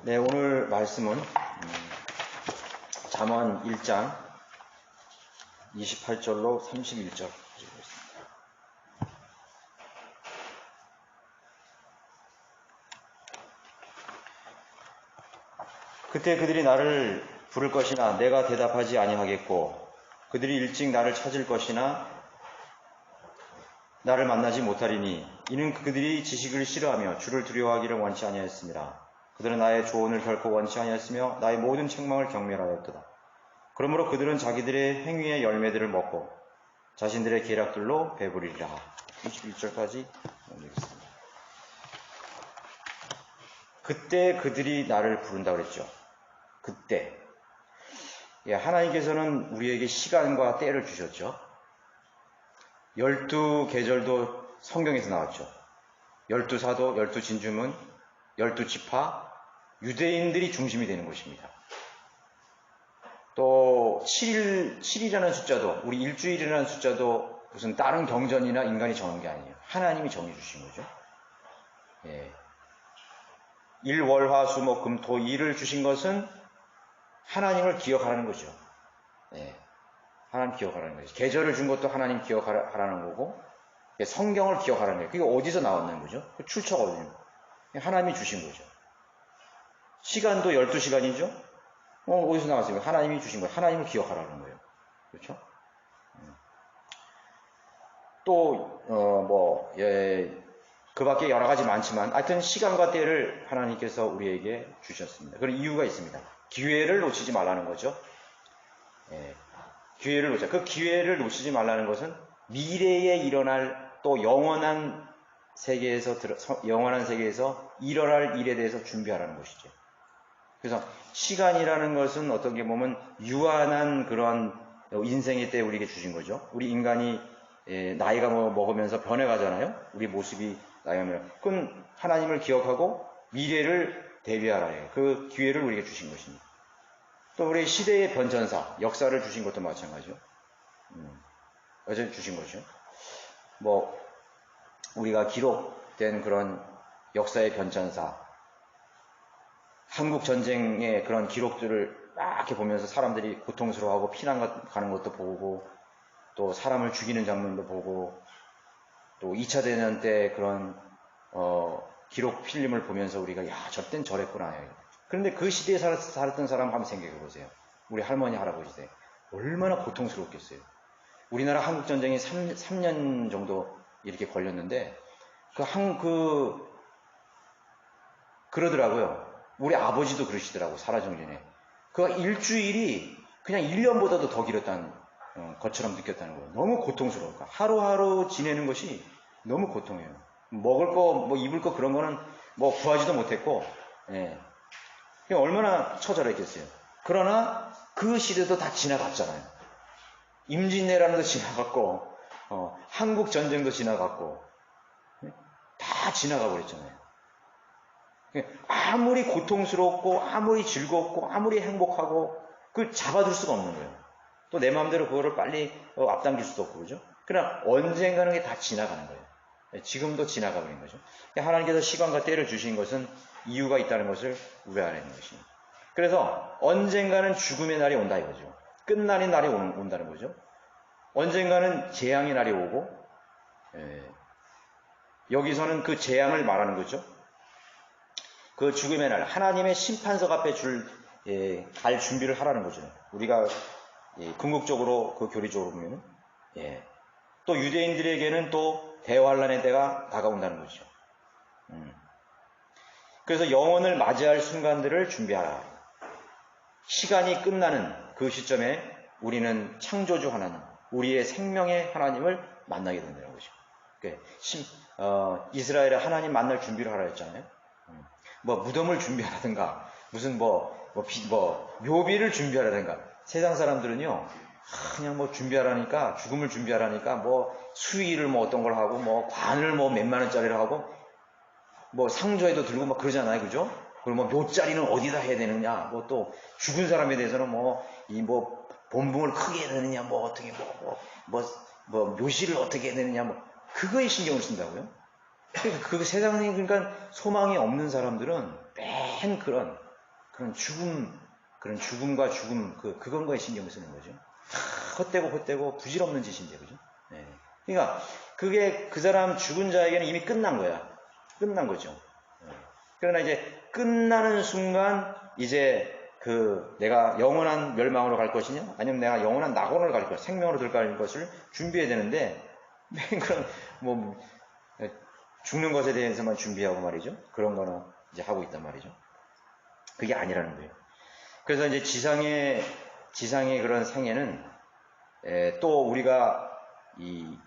네, 오늘 말씀은 잠언 1장 28절로 31절 가지고 있습니다. 그때 그들이 나를 부를 것이나 내가 대답하지 아니하겠고 그들이 일찍 나를 찾을 것이나 나를 만나지 못하리니 이는 그들이 지식을 싫어하며 주를 두려워하기를 원치 아니하였습니다. 그들은 나의 조언을 결코 원치 아니하였으며 나의 모든 책망을 경멸하였도다. 그러므로 그들은 자기들의 행위의 열매들을 먹고 자신들의 계략들로 배부리리라. 21절까지 넘기겠습니다. 그때 그들이 나를 부른다 그랬죠. 그때. 하나님께서는 우리에게 시간과 때를 주셨죠. 12계절도 성경에서 나왔죠. 12사도, 12진주문, 12지파, 유대인들이 중심이 되는 것입니다. 또 7일이라는 숫자도, 우리 일주일이라는 숫자도 무슨 다른 경전이나 인간이 정한 게 아니에요. 하나님이 정해주신 거죠. 일, 월, 화, 수, 목, 금, 토, 일을 주신 것은 하나님을 기억하라는 거죠. 하나님 기억하라는 거죠. 계절을 준 것도 하나님 기억하라는 거고, 성경을 기억하라는 거예요. 그게 어디서 나왔는 거죠? 출처가 어디입니까? 하나님이 주신 거죠. 시간도 12시간이죠? 어디서 나왔습니까? 하나님이 주신 거예요. 하나님을 기억하라는 거예요. 그렇죠? 또, 그 밖에 여러 가지 많지만, 하여튼 시간과 때를 하나님께서 우리에게 주셨습니다. 그런 이유가 있습니다. 기회를 놓치지 말라는 거죠. 기회를 놓자. 그 기회를 놓치지 말라는 것은 미래에 일어날 또 영원한 세계에서 일어날 일에 대해서 준비하라는 것이죠. 그래서 시간이라는 것은 어떻게 보면 유한한 그런 인생의 때 우리에게 주신 거죠. 우리 인간이 나이가 먹으면서 변해가잖아요. 우리 모습이 나이가 먹으면. 그건 하나님을 기억하고 미래를 대비하라 해요. 그 기회를 우리에게 주신 것입니다. 또 우리 시대의 변천사, 역사를 주신 것도 마찬가지죠. 어제 주신 거죠. 우리가 기록된 그런 역사의 변천사, 한국 전쟁의 그런 기록들을 막 이렇게 보면서 사람들이 고통스러워하고 피난 가는 것도 보고, 또 사람을 죽이는 장면도 보고, 또 2차 대전 때 그런 기록 필름을 보면서 우리가 저땐 저랬구나. 그런데 그 시대에 살았던 사람 한번 생각해 보세요. 우리 할머니, 할아버지 때 얼마나 고통스럽겠어요. 우리나라 한국 전쟁이 3년 정도 이렇게 걸렸는데 그러더라고요. 우리 아버지도 그러시더라고, 살아정전에. 그 일주일이 그냥 1년보다도 더 길었다는 것처럼 느꼈다는 거예요. 너무 고통스러우니까. 하루하루 지내는 것이 너무 고통이에요. 먹을 거, 입을 거 그런 거는 구하지도 못했고, 얼마나 처절했겠어요. 그러나 그 시대도 다 지나갔잖아요. 임진왜란도 지나갔고, 한국 전쟁도 지나갔고, 다 지나가 버렸잖아요. 아무리 고통스럽고, 아무리 즐겁고, 아무리 행복하고, 그걸 잡아둘 수가 없는 거예요. 또 내 마음대로 그거를 빨리 앞당길 수도 없고, 그죠? 그러나 언젠가는 게 다 지나가는 거예요. 지금도 지나가 버린 거죠. 하나님께서 시간과 때를 주신 것은 이유가 있다는 것을 우리 안에 있는 것입니다. 그래서 언젠가는 죽음의 날이 온다 이거죠. 끝나는 날이 온다는 거죠. 언젠가는 재앙의 날이 오고, 여기서는 그 재앙을 말하는 거죠. 그 죽음의 날, 하나님의 심판석 앞에 갈 준비를 하라는 거죠. 우리가 궁극적으로 그 교리적으로 보면은, 또 유대인들에게는 또 대환란의 때가 다가온다는 거죠. 그래서 영혼을 맞이할 순간들을 준비하라. 시간이 끝나는 그 시점에 우리는 창조주 하나님, 우리의 생명의 하나님을 만나게 된다는 거죠. 이스라엘에 하나님 만날 준비를 하라 했잖아요. 무덤을 준비하라든가, 무슨 묘비를 준비하라든가. 세상 사람들은요, 그냥 준비하라니까, 죽음을 준비하라니까, 수의를 어떤 걸 하고, 관을 몇만 원짜리를 하고, 상조에도 들고 그러잖아요. 그죠? 그리고 묘자리는 어디다 해야 되느냐, 또 죽은 사람에 대해서는 본붕을 크게 해야 되느냐, 어떻게, 묘시를 어떻게 해야 되느냐, 그거에 신경을 쓴다고요? 그 세상에, 그러니까 소망이 없는 사람들은 맨 그런 그런 죽음과 죽음, 그건 거에 신경을 쓰는 거죠. 헛되고 부질없는 짓인데, 그죠? 네. 그러니까, 그게 그 사람 죽은 자에게는 이미 끝난 거야. 끝난 거죠. 네. 그러나 이제 끝나는 순간, 이제 내가 영원한 멸망으로 갈 것이냐? 아니면 내가 영원한 낙원을 갈 것, 생명으로 들어갈 것을 준비해야 되는데, 그런, 죽는 것에 대해서만 준비하고 말이죠. 그런 거는 이제 하고 있단 말이죠. 그게 아니라는 거예요. 그래서 이제 지상의 그런 생애는, 또 우리가 이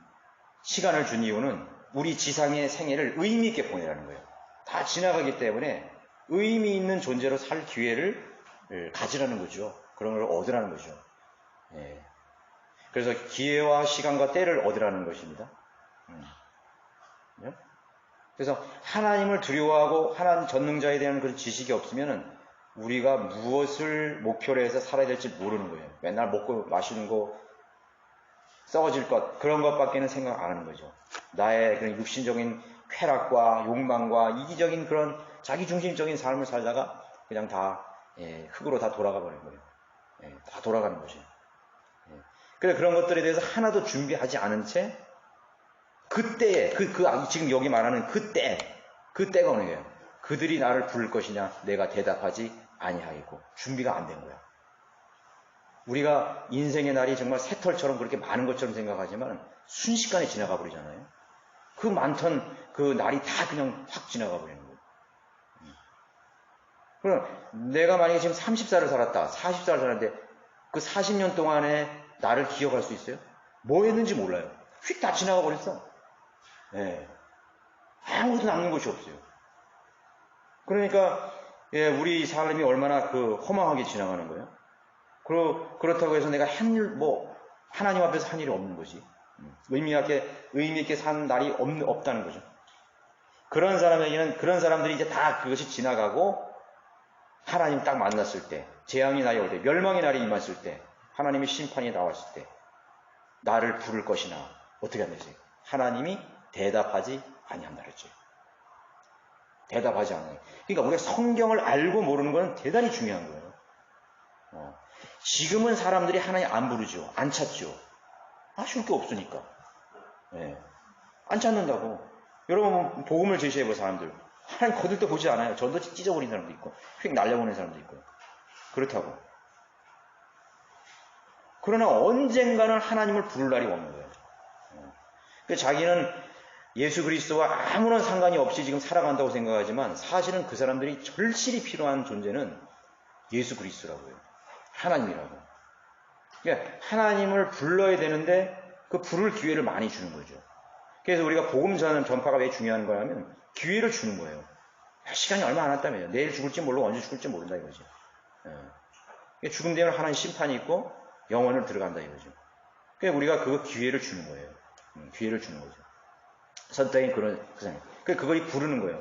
시간을 준 이유는 우리 지상의 생애를 의미 있게 보내라는 거예요. 다 지나가기 때문에 의미 있는 존재로 살 기회를 가지라는 거죠. 그런 걸 얻으라는 거죠. 그래서 기회와 시간과 때를 얻으라는 것입니다. 그래서 하나님을 두려워하고 하나님 전능자에 대한 그런 지식이 없으면 우리가 무엇을 목표로 해서 살아야 될지 모르는 거예요. 맨날 먹고 마시는 거, 썩어질 것, 그런 것밖에는 생각 안 하는 거죠. 나의 그런 육신적인 쾌락과 욕망과 이기적인 그런 자기중심적인 삶을 살다가 그냥 다 흙으로 다 돌아가 버린 거예요. 다 돌아가는 거죠. 그래서 그런 것들에 대해서 하나도 준비하지 않은 채 그때에 지금 여기 말하는 그때가 어느 거예요. 그들이 나를 부를 것이냐 내가 대답하지 아니하겠고 준비가 안 된 거야. 우리가 인생의 날이 정말 새털처럼 그렇게 많은 것처럼 생각하지만 순식간에 지나가 버리잖아요. 그 많던 그 날이 다 그냥 확 지나가 버리는 거예요. 그럼 내가 만약에 지금 30살을 살았다, 40살을 살았는데 그 40년 동안에 나를 기억할 수 있어요? 뭐 했는지 몰라요. 휙 다 지나가 버렸어. 아무것도 남는 것이 없어요. 그러니까 우리 삶이 얼마나 허망하게 지나가는 거예요. 그렇다고 해서 내가 하나님 앞에서 한 일이 없는 거지. 의미 있게 산 날이 없다는 거죠. 그런 사람에게는, 그런 사람들이 이제 다 그것이 지나가고, 하나님 딱 만났을 때, 재앙의 날이 올 때, 멸망의 날이 임했을 때, 하나님의 심판이 나왔을 때, 나를 부를 것이나, 어떻게 하는지. 하나님이 대답하지 아니한다 그랬죠. 대답하지 않아요. 그러니까 우리가 성경을 알고 모르는 건 대단히 중요한 거예요. 지금은 사람들이 하나님 안 부르죠. 안 찾죠. 아쉬울 게 없으니까. 안 찾는다고. 여러분 복음을 제시해봐 사람들. 하나님 거들떠 보지 않아요. 전도 찢어버린 사람도 있고 휙 날려보낸 사람도 있고. 그렇다고. 그러나 언젠가는 하나님을 부를 날이 오는 거예요. 자기는 예수 그리스도와 아무런 상관이 없이 지금 살아간다고 생각하지만 사실은 그 사람들이 절실히 필요한 존재는 예수 그리스도라고요. 하나님이라고. 그러니까 하나님을 불러야 되는데 그 부를 기회를 많이 주는 거죠. 그래서 우리가 복음 전파가 왜 중요한 거냐면 기회를 주는 거예요. 시간이 얼마 안 남았다며요. 내일 죽을지 모르고 언제 죽을지 모른다 이거죠. 죽음 되면 하나님 심판이 있고 영원을 들어간다 이거죠. 그러니까 우리가 그 기회를 주는 거예요. 기회를 주는 거죠. 선택이 그걸 부르는 거예요.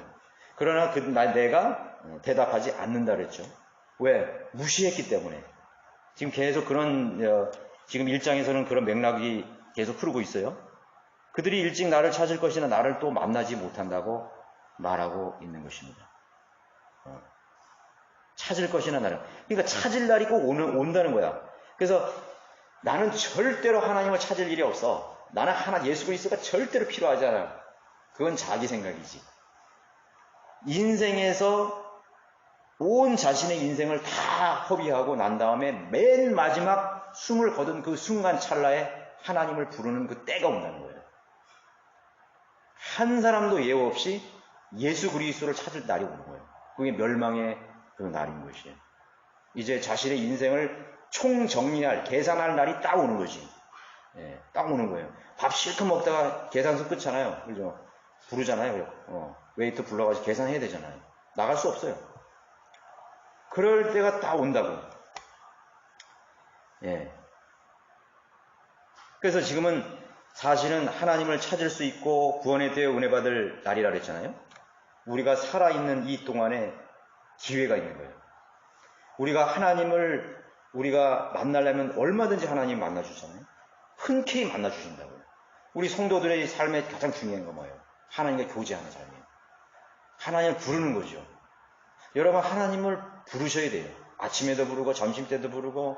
그러나 내가 대답하지 않는다 그랬죠. 왜? 무시했기 때문에. 지금 계속 지금 1장에서는 그런 맥락이 계속 흐르고 있어요. 그들이 일찍 나를 찾을 것이나 나를 또 만나지 못한다고 말하고 있는 것입니다. 찾을 것이나 나를. 그러니까 찾을 날이 꼭 온다는 거야. 그래서 나는 절대로 하나님을 찾을 일이 없어. 나는 예수 그리스도가 절대로 필요하지 않아. 그건 자기 생각이지. 인생에서 온 자신의 인생을 다 허비하고 난 다음에 맨 마지막 숨을 거둔 그 순간 찰나에 하나님을 부르는 그 때가 온다는 거예요. 한 사람도 예우 없이 예수 그리스도를 찾을 날이 오는 거예요. 그게 멸망의 그 날인 것이에요. 이제 자신의 인생을 총정리할, 계산할 날이 딱 오는 거지. 딱 오는 거예요. 밥 실컷 먹다가 계산서 끊잖아요. 그죠? 부르잖아요. 웨이터 불러가지고 계산해야 되잖아요. 나갈 수 없어요. 그럴 때가 딱 온다고. 그래서 지금은 사실은 하나님을 찾을 수 있고 구원에 대해 은혜 받을 날이라 그랬잖아요. 우리가 살아있는 이 동안에 기회가 있는 거예요. 우리가 하나님을 우리가 만나려면 얼마든지 하나님 만나주잖아요. 흔쾌히 만나주신다고요. 우리 성도들의 삶에 가장 중요한 건 뭐예요? 하나님과 교제하는 삶이에요. 하나님을 부르는 거죠. 여러분 하나님을 부르셔야 돼요. 아침에도 부르고 점심 때도 부르고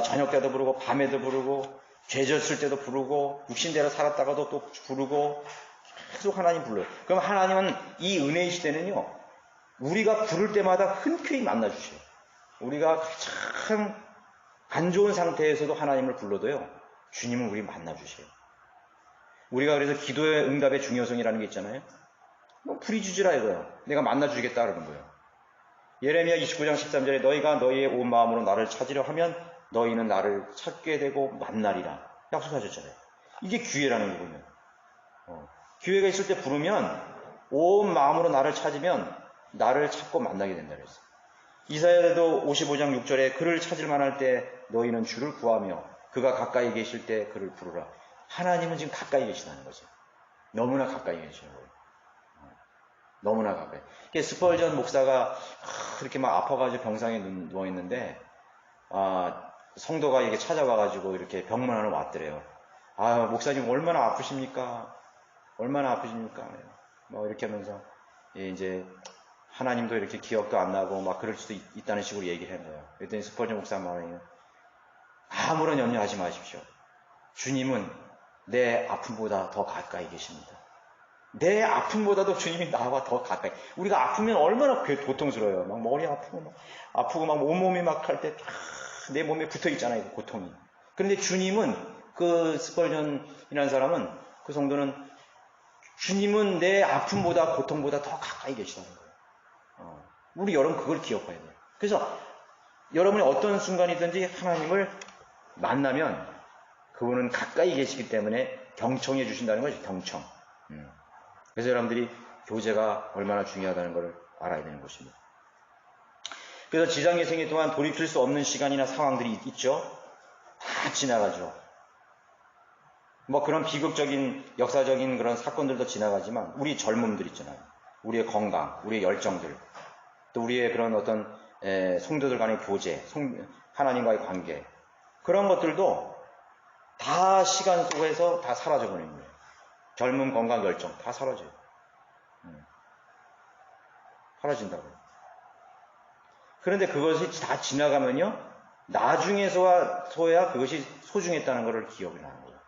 저녁 때도 부르고 밤에도 부르고 죄 졌을 때도 부르고 육신대로 살았다가도 또 부르고 계속 하나님 불러요. 그럼 하나님은 이 은혜의 시대는요. 우리가 부를 때마다 흔쾌히 만나주셔요. 우리가 가장 안 좋은 상태에서도 하나님을 불러도요. 주님은 우리 만나주셔요. 우리가 그래서 기도의 응답의 중요성이라는 게 있잖아요. 뭐 부리주지라 이거예요. 내가 만나주겠다 그러는 거예요. 예레미야 29장 13절에 너희가 너희의 온 마음으로 나를 찾으려 하면 너희는 나를 찾게 되고 만나리라 약속하셨잖아요. 이게 기회라는 거군요. 기회가 있을 때 부르면 온 마음으로 나를 찾으면 나를 찾고 만나게 된다 그랬어요. 이사야도 55장 6절에 그를 찾을 만할 때 너희는 주를 구하며 그가 가까이 계실 때 그를 부르라. 하나님은 지금 가까이 계시다는 거죠. 너무나 가까이 계시는 거예요. 너무나 가까이. 스펄전 목사가 그렇게 막 아파가지고 병상에 누워있는데 성도가 이렇게 찾아와가지고 이렇게 병문안을 왔더래요. 목사님 얼마나 아프십니까? 얼마나 아프십니까? 뭐 이렇게 하면서 이제 하나님도 이렇게 기억도 안 나고 막 그럴 수도 있다는 식으로 얘기를 한 거예요. 그랬더니 스펄전 목사 말이에요. 아무런 염려하지 마십시오. 주님은 내 아픔보다 더 가까이 계십니다. 내 아픔보다도 주님이 나와 더 가까이. 우리가 아프면 얼마나 고통스러워요. 막 머리 아프고 막 온몸이 막 할 때 내 몸에 붙어 있잖아요. 그 고통이. 그런데 주님은 그 스펄전이라는 사람은 그 성도는 주님은 내 아픔보다 고통보다 더 가까이 계시다는 거예요. 우리 여러분 그걸 기억해야 돼요. 그래서 여러분이 어떤 순간이든지 하나님을 만나면 그분은 가까이 계시기 때문에 경청해 주신다는 거죠. 경청. 그래서 여러분들이 교제가 얼마나 중요하다는 걸 알아야 되는 것입니다. 그래서 지상의 생애 동안 돌이킬 수 없는 시간이나 상황들이 있죠. 다 지나가죠. 뭐 그런 비극적인 역사적인 그런 사건들도 지나가지만 우리 젊음들 있잖아요. 우리의 건강, 우리의 열정들, 또 우리의 그런 어떤 성도들 간의 교제, 하나님과의 관계, 그런 것들도 다 시간 속에서 다 사라져버리는 거예요. 젊음, 건강, 열정 다 사라져요. 사라진다고요. 그런데 그것이 다 지나가면요, 나중에서야 그것이 소중했다는 것을 기억이 나는 거예요.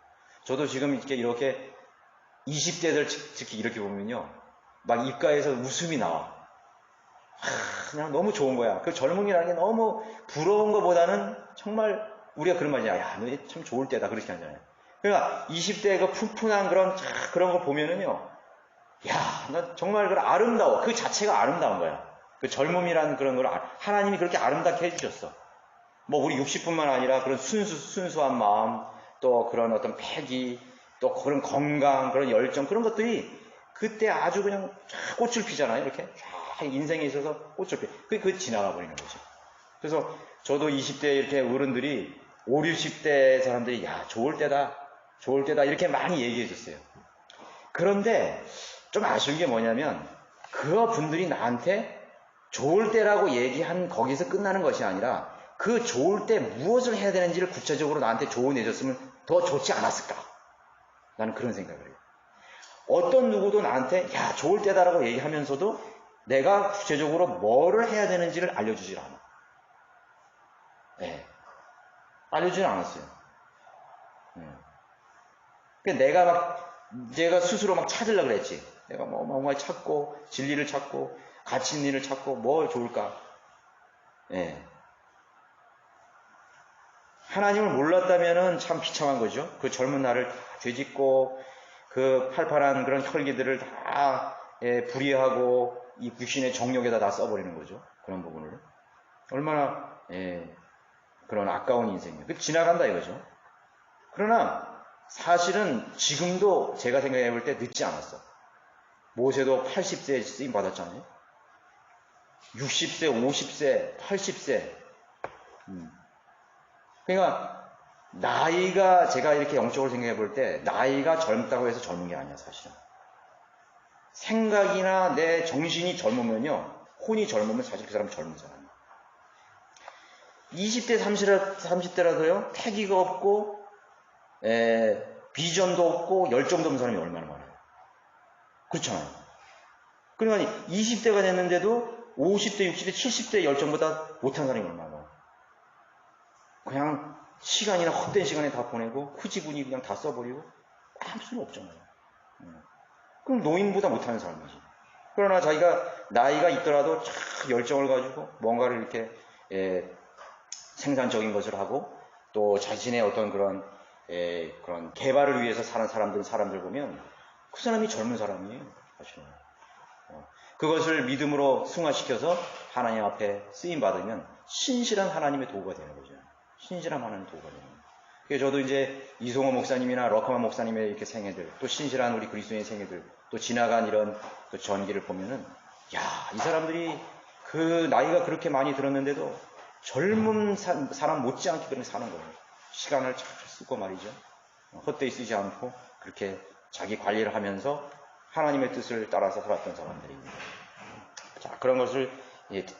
저도 지금 이렇게 20대들 특히 이렇게 보면요, 막 입가에서 웃음이 나와. 그냥 너무 좋은 거야. 그 젊음이라는 게 너무 부러운 것보다는 정말 우리가 그런 말이야. 야, 너 참 좋을 때다. 그렇게 하잖아요. 그러니까 20대의 그 푼푼한 그런 거 보면은요, 야, 나 정말 아름다워. 그 자체가 아름다운 거야. 그 젊음이라는 그런 걸 하나님이 그렇게 아름답게 해주셨어. 뭐 우리 60뿐만 아니라 그런 순수한 마음, 또 그런 어떤 패기, 또 그런 건강, 그런 열정, 그런 것들이 그때 아주 그냥 꽃을 피잖아요. 이렇게 인생에 있어서 꽃을 피. 그게 지나가 버리는 거죠. 그래서 저도 20대 이렇게 어른들이 5, 60대 사람들이 야, 좋을 때다 이렇게 많이 얘기해 줬어요. 그런데 좀 아쉬운 게 뭐냐면 그 분들이 나한테 좋을 때라고 얘기한 거기서 끝나는 것이 아니라 그 좋을 때 무엇을 해야 되는지를 구체적으로 나한테 조언해줬으면 더 좋지 않았을까? 나는 그런 생각을 해요. 어떤 누구도 나한테 야, 좋을 때다라고 얘기하면서도 내가 구체적으로 뭐를 해야 되는지를 알려주질 않아. 네. 알려주진 않았어요. 그러니까 내가 스스로 막 찾으려고 그랬지. 내가 뭔가 찾고, 진리를 찾고, 가치 있는 일을 찾고, 뭐 좋을까? 예. 하나님을 몰랐다면은 참 비참한 거죠. 그 젊은 날을 다 죄짓고, 그 팔팔한 그런 혈기들을 다 불의하고, 이 육신의 정욕에다 다 써버리는 거죠. 그런 부분을. 얼마나, 그런 아까운 인생이에요. 그 지나간다 이거죠. 그러나, 사실은 지금도 제가 생각해 볼 때 늦지 않았어. 모세도 80세에 쓰임 받았잖아요. 60세, 50세, 80세. 그러니까 나이가 제가 이렇게 영적으로 생각해 볼 때 나이가 젊다고 해서 젊은 게 아니야 사실은. 생각이나 내 정신이 젊으면요. 혼이 젊으면 사실 그 사람은 젊은 사람이에요. 20대, 30대라도요. 패기가 없고 비전도 없고 열정도 없는 사람이 얼마나 많아요. 그렇잖아요. 그러니까 20대가 됐는데도 50대, 60대, 70대 열정보다 못한 사람이 얼마나 많아. 그냥 시간이나 헛된 시간에 다 보내고 흐지부니 그냥 다 써버리고 아무 소용 없잖아요. 그럼 노인보다 못하는 사람이지. 그러나 자기가 나이가 있더라도 참 열정을 가지고 뭔가를 이렇게 생산적인 것을 하고 또 자신의 어떤 그런 개발을 위해서 사는 사람들 보면 그 사람이 젊은 사람이에요. 사실은. 그것을 믿음으로 승화시켜서 하나님 앞에 쓰임받으면 신실한 하나님의 도구가 되는 거죠. 신실한 하나님의 도구가 되는 거예요. 그래서 저도 이제 이송호 목사님이나 러커만 목사님의 이렇게 생애들, 또 신실한 우리 그리스도인의 생애들, 또 지나간 이런 그 전기를 보면은, 야, 이 사람들이 그 나이가 그렇게 많이 들었는데도 젊은 사람 못지않게 그렇게 사는 거예요. 시간을 잘 쓰고 말이죠. 헛되이 쓰지 않고 그렇게 자기 관리를 하면서 하나님의 뜻을 따라서 살았던 사람들입니다. 자, 그런 것을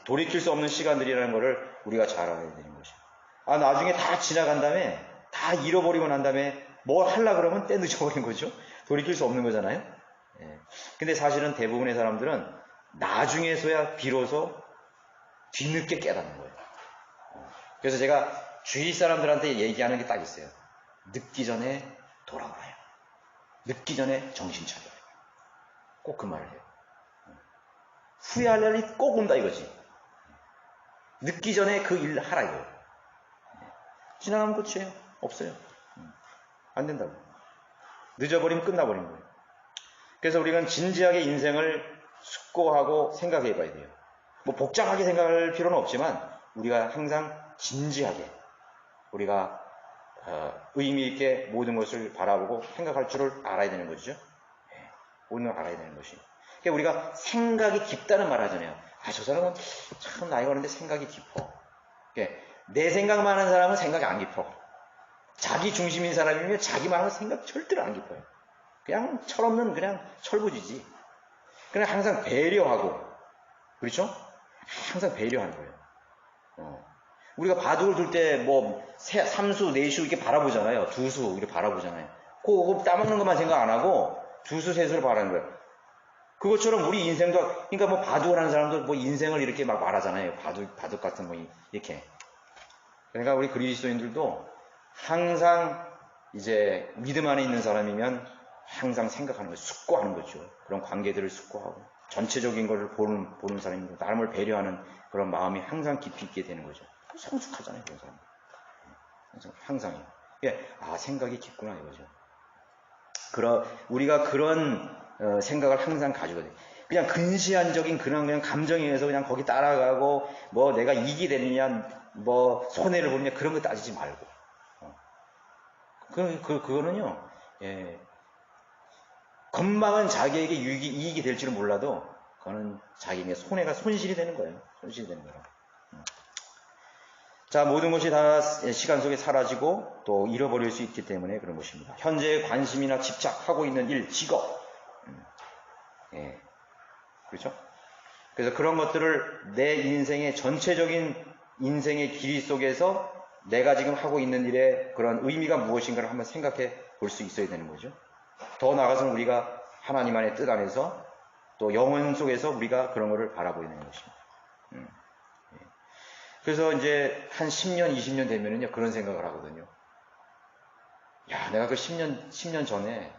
돌이킬 수 없는 시간들이라는 것을 우리가 잘 알아야 되는 것이죠. 나중에 다 지나간 다음에 다 잃어버리고 난 다음에 뭘 하려고 그러면 때 늦어버린 거죠. 돌이킬 수 없는 거잖아요. 근데 사실은 대부분의 사람들은 나중에서야 비로소 뒤늦게 깨닫는 거예요. 그래서 제가 주위 사람들한테 얘기하는 게 딱 있어요. 늦기 전에 돌아와요. 늦기 전에 정신 차려요. 꼭 그 말을 해요. 후회할 날이 꼭 온다 이거지. 늦기 전에 그 일 하라 이거예요. 지나가면 끝이에요. 없어요. 안 된다고. 늦어버리면 끝나버린 거예요. 그래서 우리는 진지하게 인생을 숙고하고 생각해 봐야 돼요. 뭐 복잡하게 생각할 필요는 없지만 우리가 항상 진지하게 우리가 의미 있게 모든 것을 바라보고 생각할 줄을 알아야 되는 것이죠. 모든 걸 알아야 되는 것이. 그러니까 우리가 생각이 깊다는 말 하잖아요. 저 사람은 참 나이가 어른데 생각이 깊어. 그러니까 내 생각만 하는 사람은 생각이 안 깊어. 자기 중심인 사람이면 자기만 하면 생각 절대로 안 깊어요. 그냥 철없는 그냥 철부지지. 그냥 항상 배려하고, 그렇죠? 항상 배려하는 거예요. 우리가 바둑을 둘 때 뭐 3수, 4수 이렇게 바라보잖아요. 2수 이렇게 바라보잖아요. 그거 따먹는 것만 생각 안 하고 2수, 3수를 바라는 거예요. 그것처럼 우리 인생도, 그러니까 뭐 바둑을 하는 사람도 뭐 인생을 이렇게 막 말하잖아요. 바둑 같은 뭐 이렇게. 그러니까 우리 그리스도인들도 항상 이제 믿음 안에 있는 사람이면 항상 생각하는 거죠. 숙고하는 거죠. 그런 관계들을 숙고하고 전체적인 것을 보는 사람이고 남을 배려하는 그런 마음이 항상 깊이 있게 되는 거죠. 성숙하잖아요. 그런 사람. 항상이요. 생각이 깊구나 이거죠. 우리가 그런 생각을 항상 가지고 돼요. 그냥 근시안적인 그냥 감정에 의해서 그냥 거기 따라가고 뭐 내가 이익이 되느냐 뭐 손해를 보느냐 그런 거 따지지 말고 그거는요 건망은 자기에게 이익이 될 줄은 몰라도 그거는 자기에게 손실이 되는 거예요. 손실이 되는 거예요. 자, 모든 것이 다 시간 속에 사라지고 또 잃어버릴 수 있기 때문에 그런 것입니다. 현재 관심이나 집착하고 있는 일, 직업 그렇죠? 그래서 그런 것들을 내 인생의 전체적인 인생의 길이 속에서 내가 지금 하고 있는 일의 그런 의미가 무엇인가를 한번 생각해 볼 수 있어야 되는 거죠. 더 나아가서는 우리가 하나님 안의 뜻 안에서 또 영혼 속에서 우리가 그런 것을 바라보야 되는 것입니다. 그래서 이제 한 10년, 20년 되면은요, 그런 생각을 하거든요. 내가 그 10년 전에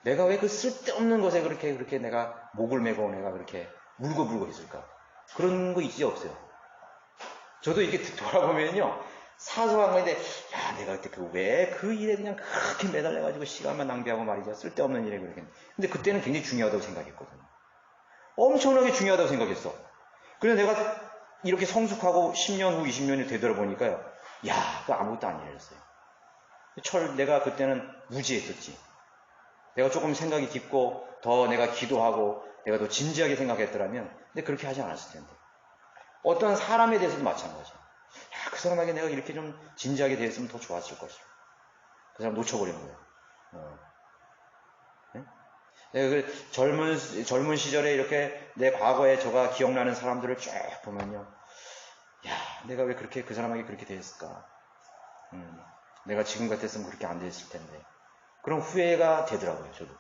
내가 왜 그 쓸데없는 것에 그렇게 내가 목을 메고 내가 그렇게 물고 있을까? 그런 거 있지 없어요? 저도 이렇게 돌아보면요, 사소한 건데, 내가 그때 왜 그 일에 그냥 그렇게 매달려가지고 시간만 낭비하고 말이죠. 쓸데없는 일에 그렇게. 근데 그때는 굉장히 중요하다고 생각했거든요. 엄청나게 중요하다고 생각했어. 그래서 내가 이렇게 성숙하고 10년 후, 20년이 되돌아보니까요, 그거 아무것도 안 일했어요. 내가 그때는 무지했었지. 내가 조금 생각이 깊고, 더 내가 기도하고, 내가 더 진지하게 생각했더라면, 근데 그렇게 하지 않았을 텐데. 어떤 사람에 대해서도 마찬가지야. 그 사람에게 내가 이렇게 좀 진지하게 대했으면 더 좋았을 것이고. 그 사람 놓쳐버린 거예요. 내가 그 젊은 시절에 이렇게 내 과거에 저가 기억나는 사람들을 쭉 보면요. 내가 왜 그 사람에게 그렇게 대했을까? 내가 지금 같았으면 그렇게 안 됐을 텐데. 그런 후회가 되더라고요, 저도.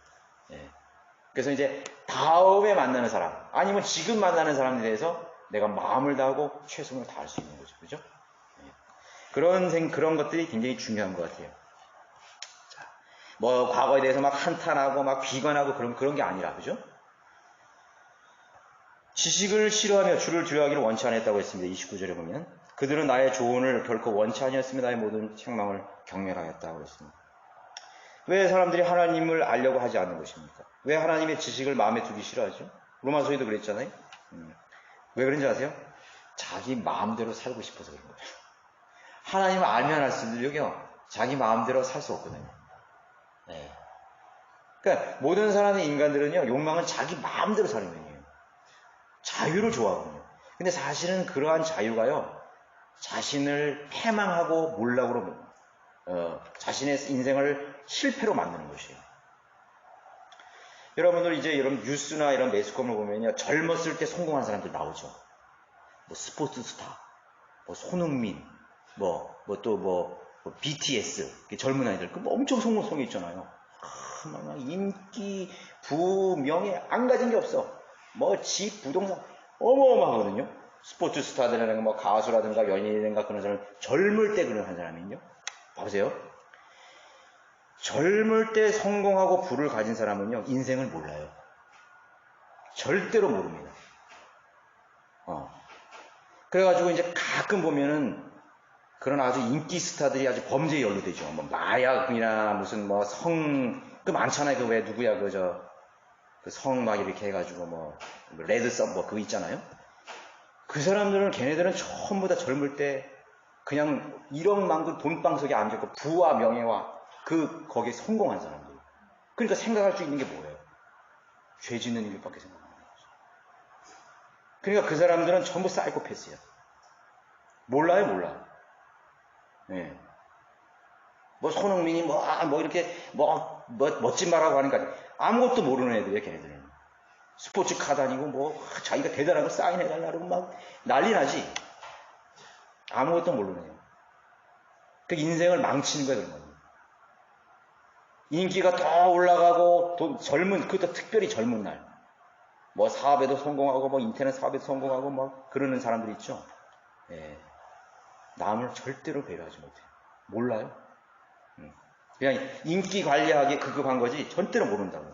그래서 이제 다음에 만나는 사람, 아니면 지금 만나는 사람에 대해서 내가 마음을 다하고 최선을 다할 수 있는 거죠. 그죠? 그런 것들이 굉장히 중요한 것 같아요. 자, 뭐, 과거에 대해서 막 한탄하고 막 비관하고 그런 게 아니라, 그죠? 지식을 싫어하며 주를 두려워하기를 원치 않았다고 했습니다. 29절에 보면. 그들은 나의 조언을 결코 원치 아니었으며 나의 모든 책망을 경멸하였다고 했습니다. 왜 사람들이 하나님을 알려고 하지 않는 것입니까? 왜 하나님의 지식을 마음에 두기 싫어하죠? 로마서에도 그랬잖아요. 왜 그런지 아세요? 자기 마음대로 살고 싶어서 그런 거예요. 하나님을 알면 알수록요, 자기 마음대로 살 수 없거든요. 네. 그러니까 모든 사람의 인간들은요, 욕망은 자기 마음대로 사는 거예요. 자유를 좋아하거든요. 근데 사실은 그러한 자유가요, 자신을 패망하고 몰락으로 자신의 인생을 실패로 만드는 것이에요. 여러분들 이제 이런 뉴스나 이런 매스컴을 보면요, 젊었을 때 성공한 사람들 나오죠. 뭐 스포츠 스타, 뭐 손흥민, BTS, 젊은 아이들, 그 엄청 성공성이 있잖아요. 막 인기, 부, 명예 안 가진 게 없어. 뭐 집, 부동산 어마어마하거든요. 스포츠 스타들이라든가 뭐 가수라든가 연예인이라든가 그런 사람, 젊을 때 그런 한 사람이요. 봐보세요. 젊을 때 성공하고 부를 가진 사람은요, 인생을 몰라요. 절대로 모릅니다. 그래가지고 이제 가끔 보면은 그런 아주 인기 스타들이 아주 범죄에 연루되죠. 뭐 마약이나 무슨 뭐 그 많잖아요. 그 왜 누구야 그 성 막 이렇게 해가지고 뭐 레드썬 뭐 그거 있잖아요. 그 사람들은 걔네들은 전부 다 젊을 때 그냥 1억 만큼 돈방 속에 앉았고 부와 명예와 거기에 성공한 사람들. 그러니까 생각할 수 있는 게 뭐예요? 죄 짓는 일밖에 생각 안 하는 거죠. 그러니까 그 사람들은 전부 사이코패스야. 몰라. 네. 뭐 손흥민이 뭐 이렇게 멋진 말하고 하니까 아무것도 모르는 애들이에요, 걔네들은. 스포츠 카 다니고 뭐 자기가 대단한 거 사인해달라고 막 난리 나지. 아무것도 모르는 애요. 그 인생을 망치는 거야, 그런 거예요. 인기가 더 올라가고 그것도 특별히 젊은 날. 뭐 사업에도 성공하고 뭐 인터넷 사업에도 성공하고 뭐 그러는 사람들이 있죠. 예. 남을 절대로 배려하지 못해요. 몰라요. 그냥 인기 관리하기에 급급한 거지 절대로 모른다고.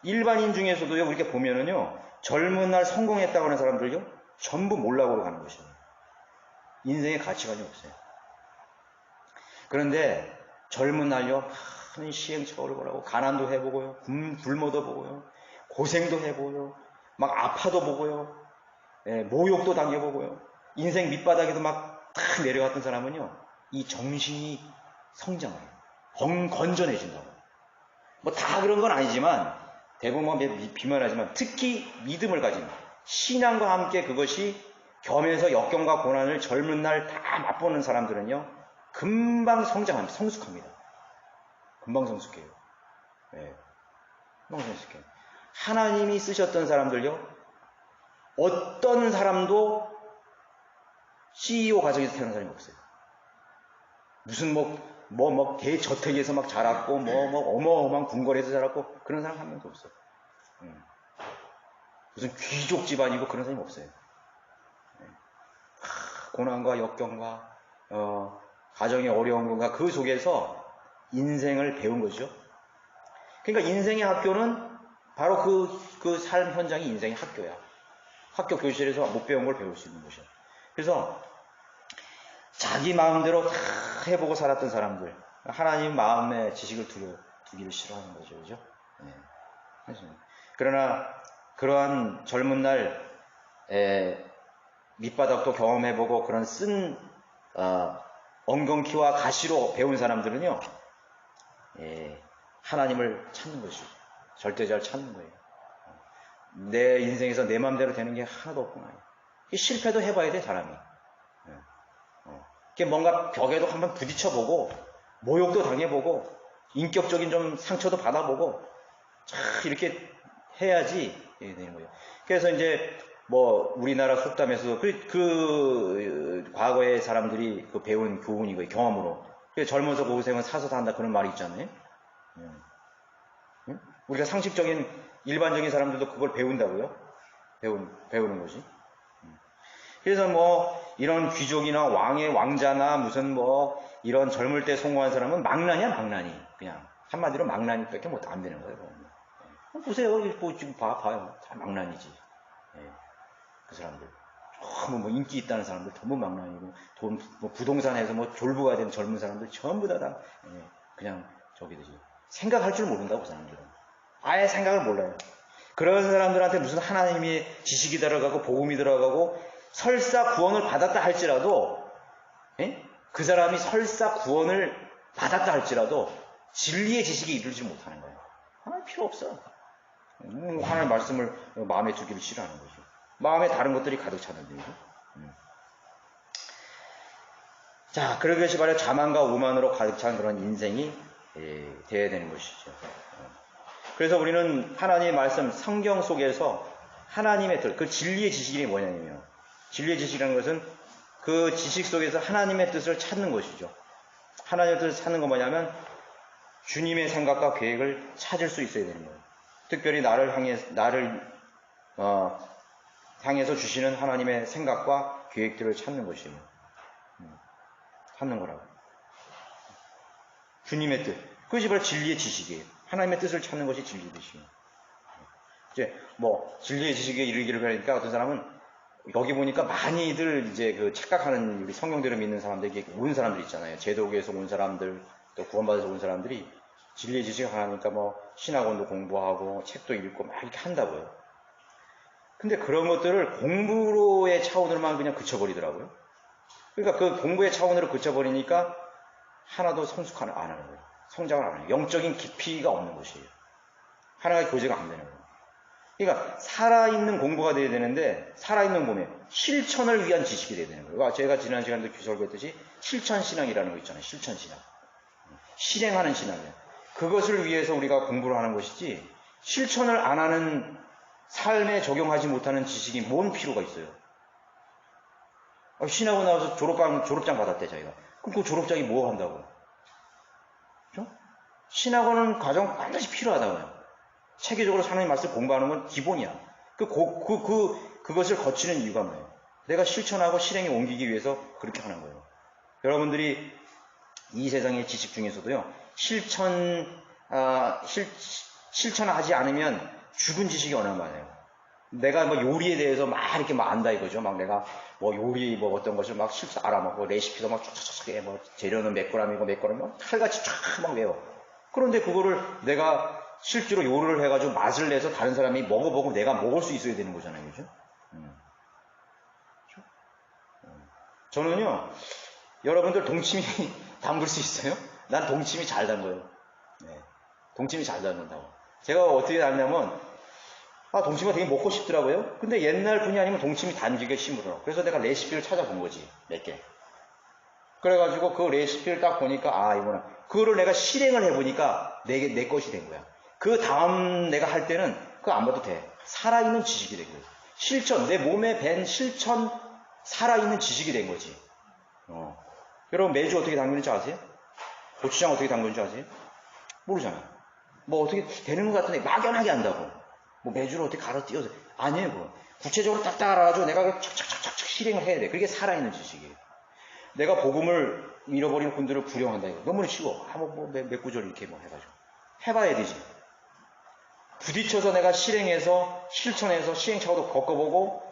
일반인 중에서도요, 이렇게 보면은요, 젊은 날 성공했다고 하는 사람들요, 전부 몰락으로 가는 것이에요. 인생의 가치관이 없어요. 그런데 젊은 날요, 많은 시행착오를 보라고 가난도 해보고요, 굶어도 보고요, 고생도 해보고요, 막 아파도 보고요, 모욕도 당해보고요, 인생 밑바닥에도 막 탁 내려갔던 사람은요, 이 정신이 성장해요. 건전해진다고. 뭐 다 그런 건 아니지만 대부분 비만하지만 특히 믿음을 가진 신앙과 함께 그것이 겸해서 역경과 고난을 젊은 날 다 맛보는 사람들은요, 금방 성장합니다. 성숙합니다. 금방 성숙해요. 네. 금방 성숙해요. 하나님이 쓰셨던 사람들요, 어떤 사람도 CEO 가정에서 태어난 사람이 없어요. 무슨 대저택에서 막 자랐고, 어마어마한 궁궐에서 자랐고, 그런 사람 한 명도 없어요. 무슨 귀족 집안이고 그런 사람이 없어요. 고난과 역경과, 가정의 어려운 것과 그 속에서 인생을 배운 거죠. 그러니까 인생의 학교는 바로 그 삶 현장이 인생의 학교야. 학교 교실에서 못 배운 걸 배울 수 있는 것이야. 그래서 자기 마음대로 다 해보고 살았던 사람들, 하나님 마음에 지식을 두기를 싫어하는 거죠. 그죠? 네. 그러나 그러한 젊은 날 밑바닥도 경험해보고 그런 엉겅퀴와 가시로 배운 사람들은요, 하나님을 찾는 것이죠. 절대자를 찾는 거예요. 내 인생에서 내 마음대로 되는 게 하나도 없구나. 실패도 해봐야 돼, 사람이. 뭔가 벽에도 한번 부딪혀보고, 모욕도 당해보고, 인격적인 좀 상처도 받아보고, 이렇게 해야지 되는 거예요. 그래서 이제, 우리나라 속담에서 과거의 사람들이 배운 교훈이고요, 경험으로. 젊어서 고생은 사서 산다 그런 말이 있잖아요. 우리가 상식적인, 일반적인 사람들도 그걸 배운다고요? 배우는 것이. 그래서 뭐 이런 귀족이나 왕자나 무슨 뭐 이런 젊을 때 성공한 사람은 망나니야, 망나니. 그냥 한마디로 망나니밖에 못 안 되는 거예요. 보세요. 뭐 지금 봐요. 다 망나니지. 예. 그 사람들. 전부 뭐 인기 있다는 사람들 전부 망나니고, 뭐 부동산에서 뭐 졸부가 된 젊은 사람들 전부 다 예. 그냥 저기듯이. 생각할 줄 모른다고, 그 사람들은. 아예 생각을 몰라요. 그런 사람들한테 무슨 하나님의 지식이 들어가고 복음이 들어가고 설사 구원을 받았다 할지라도 예? 그 사람이 설사 구원을 받았다 할지라도 진리의 지식에 이르지 못하는 거예요. 하나님 필요 없어. 하나님의 말씀을 마음에 두기를 싫어하는 거죠. 마음에 다른 것들이 가득 찼는데. 자, 그러기 위해서 말이야 자만과 오만으로 가득 찬 그런 인생이 되어야 되는 것이죠. 그래서 우리는 하나님의 말씀, 성경 속에서 하나님의 뜻, 그 진리의 지식이 뭐냐면요. 진리의 지식이라는 것은 그 지식 속에서 하나님의 뜻을 찾는 것이죠. 하나님의 뜻을 찾는 건 뭐냐면 주님의 생각과 계획을 찾을 수 있어야 되는 거예요. 특별히 나를 향해서 주시는 하나님의 생각과 계획들을 찾는 것이에요. 찾는 거라고. 주님의 뜻. 그것이 바로 진리의 지식이에요. 하나님의 뜻을 찾는 것이 진리의 지식이에요. 이제 뭐 진리의 지식에 이르기를 바라니까 어떤 사람은 여기 보니까 많이들 이제 그 착각하는 우리 성경대로 믿는 사람들이 온 사람들 있잖아요. 제도교에서 온 사람들, 또 구원받아서 온 사람들이 진리의 지식을 하니까 뭐 신학원도 공부하고 책도 읽고 막 이렇게 한다고요. 근데 그런 것들을 공부로의 차원으로만 그냥 그쳐버리더라고요. 그러니까 그 공부의 차원으로 그쳐버리니까 하나도 성숙 안 하는 거예요. 성장을 안 해요. 영적인 깊이가 없는 것이에요. 하나가 교제가 안 되는 거예요. 그러니까 살아있는 공부가 돼야 되는데 살아있는 몸에 실천을 위한 지식이 돼야 되는 거예요. 제가 지난 시간에도 설교했듯이 실천신앙이라는 거 있잖아요. 실천신앙. 실행하는 신앙이에요. 그것을 위해서 우리가 공부를 하는 것이지 실천을 안 하는 삶에 적용하지 못하는 지식이 뭔 필요가 있어요. 신하고 나와서 졸업장 받았대 자기가. 그럼 그 졸업장이 뭐 한다고? 그렇죠? 신학원은 과정 반드시 필요하다고요. 체계적으로 하나님 말씀을 공부하는 건 기본이야. 그것을 거치는 이유가 뭐예요? 내가 실천하고 실행에 옮기기 위해서 그렇게 하는 거예요. 여러분들이 이 세상의 지식 중에서도요, 실천하지 않으면 죽은 지식이 얼마나 많아요. 내가 뭐 요리에 대해서 막 이렇게 막 안다 이거죠. 막 내가 뭐 요리 뭐 어떤 것을 막 알아. 막 레시피도 막 쫙쫙쫙 뭐 재료는 몇 g이고 몇 g 막 칼같이 쫙 막 외워. 그런데 그거를 내가 실제로 요리를 해가지고 맛을 내서 다른 사람이 먹어보고 내가 먹을 수 있어야 되는 거잖아요. 그죠? 저는요, 여러분들 동치미 담글 수 있어요? 난 동치미 잘 담궈요. 네. 동치미 잘 담근다고. 제가 어떻게 담냐면, 동치미가 되게 먹고 싶더라고요. 근데 옛날 분이 아니면 동치미 담기가 힘들어. 그래서 내가 레시피를 찾아본 거지. 몇 개. 그래가지고 그 레시피를 딱 보니까, 이거는. 그거를 내가 실행을 해보니까 내 것이 된 거야. 그 다음 내가 할 때는 그거 안 봐도 돼. 살아있는 지식이 된 거예요. 실천, 내 몸에 밴 실천, 살아있는 지식이 된 거지. 여러분 매주 어떻게 담그는지 아세요? 고추장 어떻게 담그는지 아세요? 모르잖아. 뭐 어떻게 되는 것 같은데 막연하게 한다고. 뭐 매주를 어떻게 갈아 띄워서. 아니에요, 그거. 구체적으로 딱딱 알아가지고 내가 그걸 착착착착 실행을 해야 돼. 그게 살아있는 지식이에요. 내가 복음을 잃어버린 분들을 구령한다 이거. 너무나 쉬워. 몇 구절 이렇게 뭐 해가지고. 해봐야 되지. 부딪혀서 내가 실행해서, 실천해서 시행착오도 겪어보고,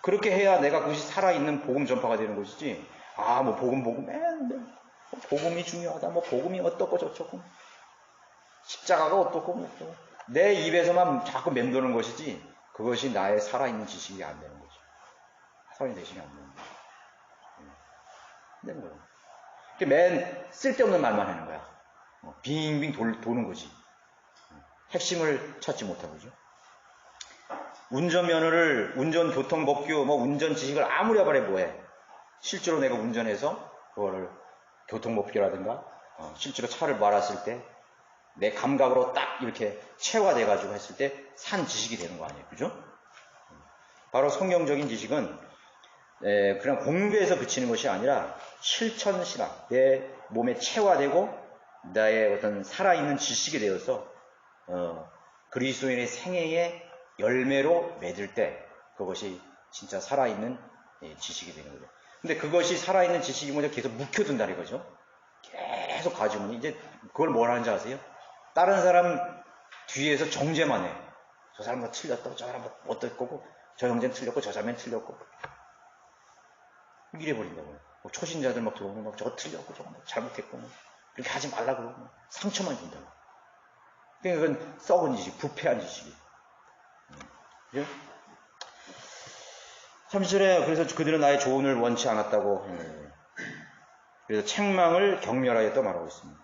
그렇게 해야 내가 그것이 살아있는 복음 전파가 되는 것이지. 뭐 복음, 복음이 중요하다. 뭐 복음이 어떻고 저쩌고. 십자가가 어떻고 뭐 어쩌고. 내 입에서만 자꾸 맴도는 것이지, 그것이 나의 살아있는 지식이 안 되는 거지. 살아있는 지식이 안 되는 거지. 안 되는 거야. 맨 쓸데없는 말만 하는 거야. 빙빙 도는 거지. 핵심을 찾지 못하고죠. 운전면허를, 운전교통법규, 운전 지식을 아무리 해봐야 뭐해. 실제로 내가 운전해서 그거를 교통법규라든가 실제로 차를 말았을 때 내 감각으로 딱 이렇게 체화돼가지고 했을 때 산 지식이 되는 거 아니에요. 그죠? 바로 성경적인 지식은 그냥 공부에서 그치는 것이 아니라 실천신앙, 내 몸에 체화되고 나의 어떤 살아있는 지식이 되어서 그리스도인의 생애의 열매로 맺을 때 그것이 진짜 살아있는 예, 지식이 되는 거죠. 근데 그것이 살아있는 지식이 뭐냐 계속 묵혀둔다는 거죠. 계속 가지고 이제 그걸 뭘 하는지 아세요? 다른 사람 뒤에서 정죄만 해. 저 사람도 틀렸다고, 저 사람도 어떻고, 저 형제는 틀렸고, 저 자매는 틀렸고. 이래 버린다고요. 뭐 초신자들 막 들어오면 막 저거 틀렸고, 저거 잘못했고, 뭐. 그렇게 하지 말라고 그러고, 상처만 준다고. 그러니까 그건 썩은 지식, 부패한 지식이. 그죠? 30절에 그래서 그들은 나의 조언을 원치 않았다고. 그래서 책망을 경멸하였다 말하고 있습니다.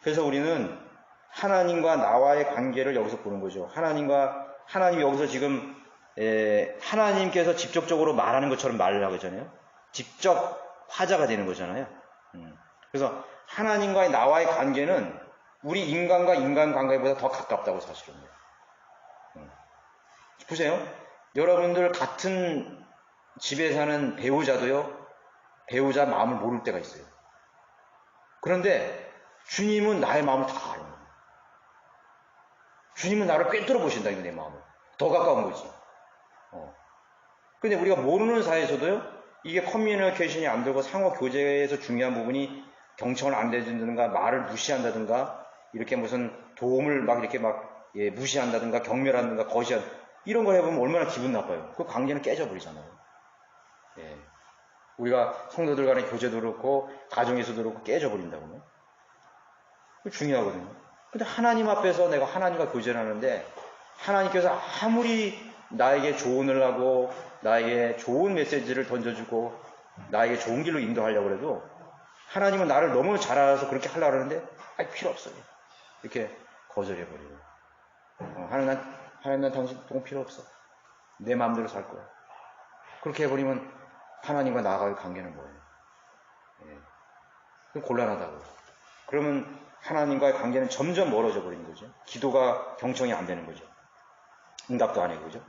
그래서 우리는 하나님과 나와의 관계를 여기서 보는 거죠. 하나님 여기서 지금 하나님께서 직접적으로 말하는 것처럼 말을 하고 있잖아요. 직접 화자가 되는 거잖아요. 그래서 하나님과의 나와의 관계는 우리 인간과 인간 관계보다 더 가깝다고 사실은. 보세요. 여러분들 같은 집에 사는 배우자도요. 배우자 마음을 모를 때가 있어요. 그런데 주님은 나의 마음을 다 알아요. 주님은 나를 꿰뚫어 보신다, 이거 내 마음을. 더 가까운 거지. 근데 우리가 모르는 사이에서도요, 이게 커뮤니케이션이 안 되고 상호 교제에서 중요한 부분이 경청을 안 해준다든가, 말을 무시한다든가, 이렇게 무슨 도움을 막 이렇게 막, 무시한다든가, 경멸한다든가, 이런 걸 해보면 얼마나 기분 나빠요. 그 관계는 깨져버리잖아요. 예. 우리가 성도들 간의 교제도 그렇고, 가정에서도 그렇고 깨져버린다고요. 그거 중요하거든요. 근데 하나님 앞에서 내가 하나님과 교제를 하는데, 하나님께서 아무리 나에게 조언을 하고, 나에게 좋은 메시지를 던져주고, 나에게 좋은 길로 인도하려고 해도, 하나님은 나를 너무 잘 알아서 그렇게 하려고 하는데, 필요 없어요. 이렇게 거절해버리고. 하나님 난 당신 도움 필요 없어. 내 마음대로 살 거야. 그렇게 해버리면 하나님과 나아갈 관계는 뭐예요? 곤란하다고. 그러면 하나님과의 관계는 점점 멀어져 버리는 거죠. 기도가 경청이 안 되는 거죠. 응답도 안 해고, 그죠?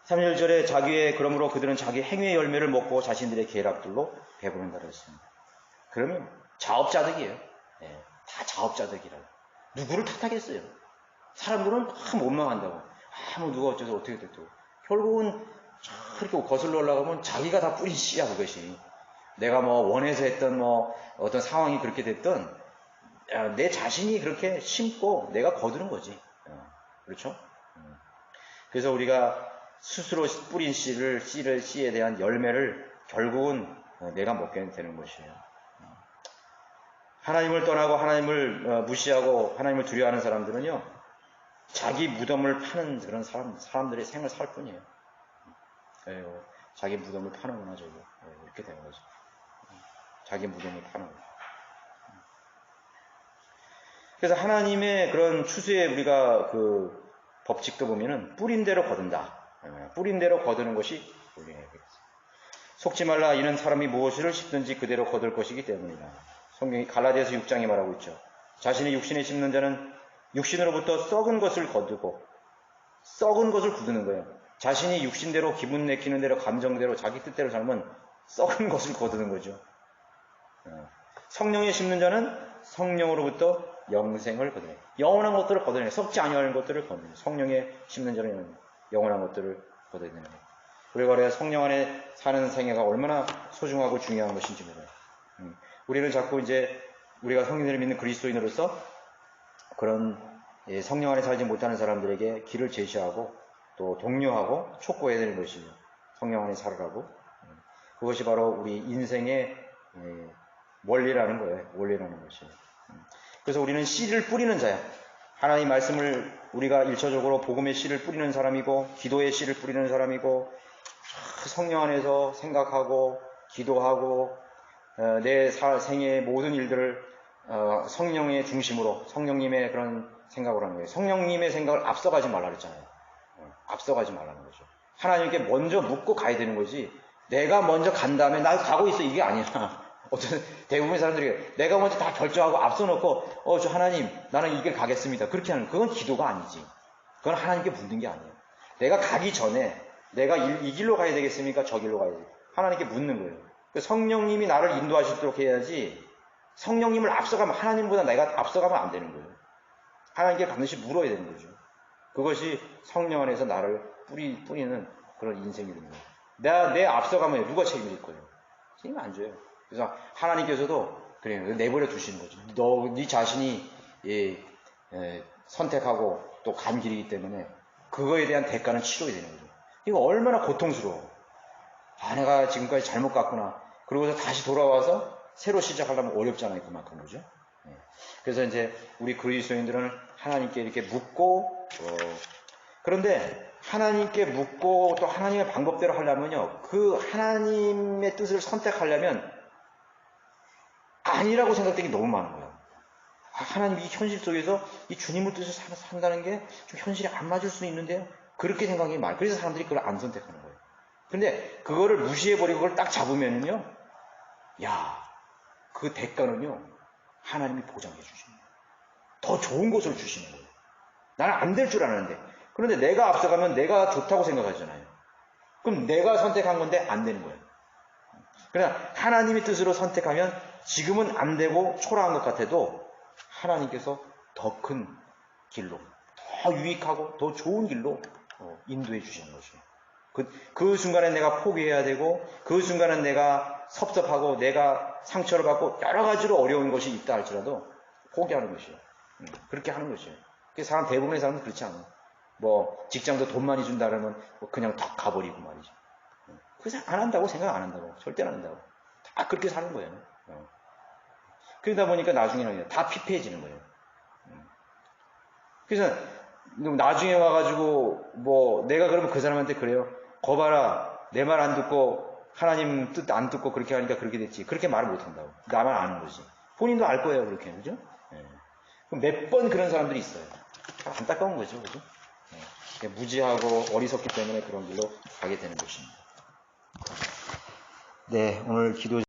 3절에 그러므로 그들은 자기 행위의 열매를 먹고 자신들의 계략들로 배부른다 그랬습니다. 그러면 자업자득이에요. 다 자업자득이라고. 누구를 탓하겠어요? 사람들은 참 원망한다고. 뭐 누가 어째서 어떻게 됐다고. 결국은 저렇게 거슬러 올라가면 자기가 다 뿌린 씨야, 그것이. 내가 뭐 원해서 했던 뭐 어떤 상황이 그렇게 됐던 내 자신이 그렇게 심고 내가 거두는 거지. 그렇죠? 그래서 우리가 스스로 뿌린 씨에 대한 열매를 결국은 내가 먹게 되는 것이에요. 하나님을 떠나고 하나님을 무시하고 하나님을 두려워하는 사람들은요, 자기 무덤을 파는 그런 사람들의 생을 살 뿐이에요. 자기 무덤을 파는구나, 저거. 이렇게 되는 거죠. 자기 무덤을 파는 거죠. 그래서 하나님의 그런 추수에 우리가 그 법칙도 보면은 뿌린 대로 거둔다. 뿌린 대로 거두는 것이 우리에게 속지 말라. 이는 사람이 무엇을 심든지 그대로 거둘 것이기 때문이다. 성경이 갈라디아서 6장에 말하고 있죠. 자신의 육신에 심는 자는 육신으로부터 썩은 것을 거두고 썩은 것을 거두는 거예요. 자신이 육신대로 기분 내키는 대로 감정대로 자기 뜻대로 살면 썩은 것을 거두는 거죠. 성령에 심는 자는 성령으로부터 영생을 거두네. 영원한 것들을 거두네. 썩지 아니하는 것들을 거두네. 성령에 심는 자는 영원한 것들을 거둬야 되는 거예요. 그리고 성령 안에 사는 생애가 얼마나 소중하고 중요한 것인지 몰라요. 우리는 자꾸 이제 우리가 성령을 믿는 그리스도인으로서 그런 성령 안에 살지 못하는 사람들에게 길을 제시하고 또 독려하고 촉구해야 되는 것이죠. 성령 안에 살으라고. 그것이 바로 우리 인생의 원리라는 거예요. 원리라는 것이에요. 그래서 우리는 씨를 뿌리는 자야. 하나님 말씀을 우리가 일차적으로 복음의 씨를 뿌리는 사람이고 기도의 씨를 뿌리는 사람이고 성령 안에서 생각하고 기도하고 내 생애의 모든 일들을 성령의 중심으로 성령님의 그런 생각을 하는 거예요. 성령님의 생각을 앞서가지 말라 그랬잖아요. 앞서가지 말라는 거죠. 하나님께 먼저 묻고 가야 되는 거지 내가 먼저 간 다음에 나 가고 있어 이게 아니라 어떤 대부분의 사람들이 내가 먼저 다 결정하고 앞서놓고 저 하나님 나는 이 길 가겠습니다. 그렇게 하는 그건 기도가 아니지. 그건 하나님께 묻는 게 아니에요. 내가 가기 전에 내가 이 길로 가야 되겠습니까? 저 길로 가야 되겠습니까? 하나님께 묻는 거예요. 성령님이 나를 인도하시도록 해야지 성령님을 앞서가면 하나님보다 내가 앞서가면 안 되는 거예요. 하나님께 반드시 물어야 되는 거죠. 그것이 성령 안에서 나를 뿌리는 그런 인생이 되는 거예요. 내 앞서가면 누가 책임질 거예요? 책임 안 져요. 그래서 하나님께서도 그래요. 내버려 두시는 거죠. 네 자신이 선택하고 또 간 길이기 때문에 그거에 대한 대가는 치러야 되는 거죠. 이거 얼마나 고통스러워. 내가 지금까지 잘못 갔구나. 그러고서 다시 돌아와서 새로 시작하려면 어렵잖아요. 그만큼, 그죠? 그래서 이제 우리 그리스도인들은 하나님께 이렇게 묻고, 그런데 하나님께 묻고 또 하나님의 방법대로 하려면요. 그 하나님의 뜻을 선택하려면 아니라고 생각되는 게 너무 많은 거예요. 하나님 이 현실 속에서 이 주님의 뜻을 산다는 게 좀 현실에 안 맞을 수는 있는데요. 그렇게 생각이 많아요. 그래서 사람들이 그걸 안 선택하는 거예요. 근데 그거를 무시해버리고 그걸 딱 잡으면요. 그 대가는요. 하나님이 보장해 주시는 거예요. 더 좋은 것을 주시는 거예요. 나는 안 될 줄 아는데. 그런데 내가 앞서가면 내가 좋다고 생각하잖아요. 그럼 내가 선택한 건데 안 되는 거예요. 그러나 하나님의 뜻으로 선택하면 지금은 안 되고 초라한 것 같아도 하나님께서 더 큰 길로, 더 유익하고 더 좋은 길로 인도해 주시는 거죠. 그 순간에 내가 포기해야 되고 그 순간에 내가 섭섭하고 내가 상처를 받고 여러 가지로 어려운 것이 있다 할지라도 포기하는 것이에요. 그렇게 하는 것이에요. 대부분의 사람은 그렇지 않아요. 뭐 직장도 돈 많이 준다 그러면 그냥 다 가버리고 말이죠. 그래서 안 한다고 생각 안 한다고. 절대 안 한다고. 다 그렇게 사는 거예요. 그러다 보니까 나중에는 다 피폐해지는 거예요. 그래서 나중에 와가지고 뭐 내가 그러면 그 사람한테 그래요. 거봐라, 내 말 안 듣고 하나님 뜻 안 듣고 그렇게 하니까 그렇게 됐지. 그렇게 말을 못 한다고. 나만 아는 거지. 본인도 알 거예요, 그렇게. 그죠? 몇 번 그런 사람들이 있어요. 안타까운 거죠, 그죠? 무지하고 어리석기 때문에 그런 길로 가게 되는 것입니다. 네, 오늘 기도